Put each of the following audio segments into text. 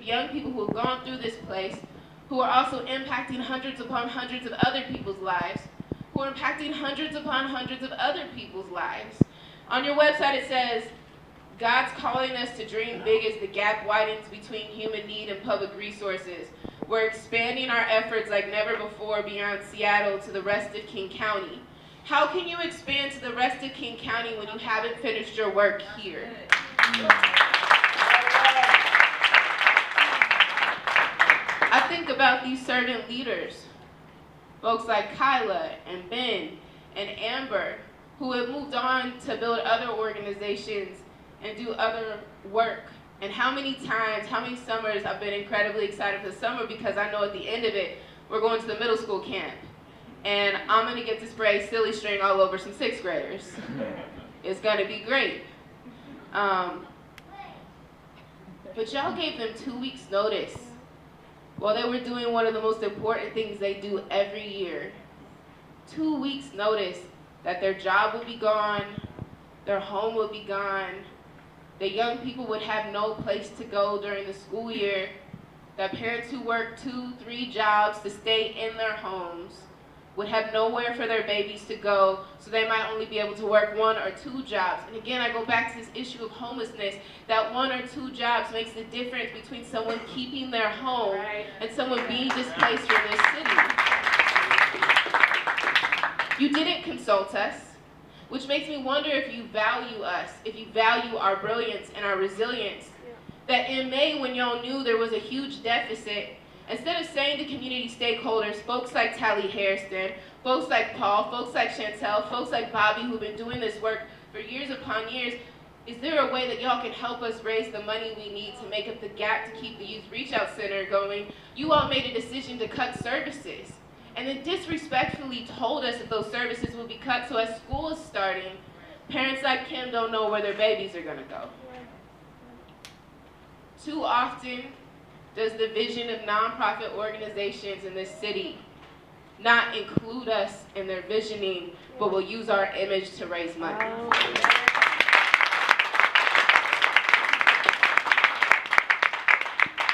young people who have gone through this place, who are also impacting hundreds upon hundreds of other people's lives, who are impacting hundreds upon hundreds of other people's lives. On your website it says, God's calling us to dream big as the gap widens between human need and public resources. We're expanding our efforts like never before beyond Seattle to the rest of King County. How can you expand to the rest of King County when you haven't finished your work here? I think about these servant leaders, folks like Kyla and Ben and Amber, who have moved on to build other organizations and do other work. And how many times, how many summers I've been incredibly excited for the summer because I know at the end of it, we're going to the middle school camp. And I'm going to get to spray silly string all over some 6th graders. It's going to be great. But y'all gave them 2 weeks notice while they were doing one of the most important things they do every year. 2 weeks notice that their job would be gone, their home would be gone, that young people would have no place to go during the school year, that parents who work 2, 3 jobs to stay in their homes would have nowhere for their babies to go, so they might only be able to work 1 or 2 jobs. And again, I go back to this issue of homelessness, that 1 or 2 jobs makes the difference between someone keeping their home and someone being displaced from this city. You didn't consult us, which makes me wonder if you value us, if you value our brilliance and our resilience. That in May, when y'all knew there was a huge deficit, instead of saying to community stakeholders, folks like Tally Hairston, folks like Paul, folks like Chantel, folks like Bobby who've been doing this work for years upon years, is there a way that y'all can help us raise the money we need to make up the gap to keep the Youth Reach Out Center going? You all made a decision to cut services. And then disrespectfully told us that those services would be cut, so as school is starting, parents like Kim don't know where their babies are gonna go. Too often does the vision of nonprofit organizations in this city not include us in their visioning, but will use our image to raise money.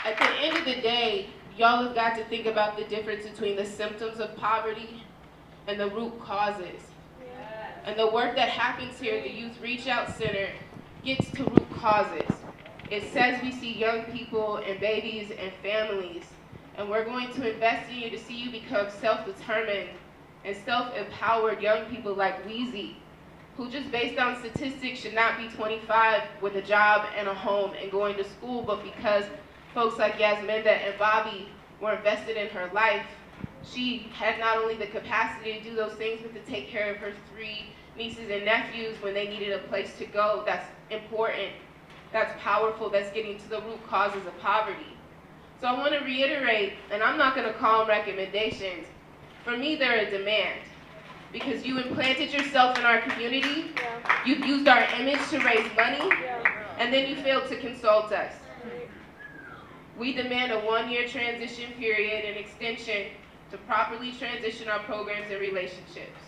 At the end of the day, y'all have got to think about the difference between the symptoms of poverty and the root causes. And the work that happens here at the Youth Reach Out Center gets to root causes. It says we see young people and babies and families, and we're going to invest in you to see you become self-determined and self-empowered young people like Weezy, who just based on statistics should not be 25 with a job and a home and going to school, but because folks like Yasminda and Bobby were invested in her life, she had not only the capacity to do those things, but to take care of her 3 nieces and nephews when they needed a place to go. That's important. That's powerful. That's getting to the root causes of poverty. So I want to reiterate, and I'm not going to call them recommendations. For me, they're a demand. Because you implanted yourself in our community, you've used our image to raise money, and then you failed to consult us. We demand a 1-year transition period and extension to properly transition our programs and relationships.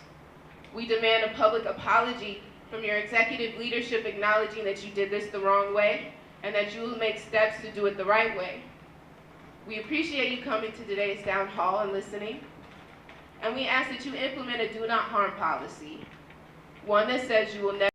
We demand a public apology from your executive leadership acknowledging that you did this the wrong way and that you will make steps to do it the right way. We appreciate you coming to today's town hall and listening. And we ask that you implement a do not harm policy, one that says you will never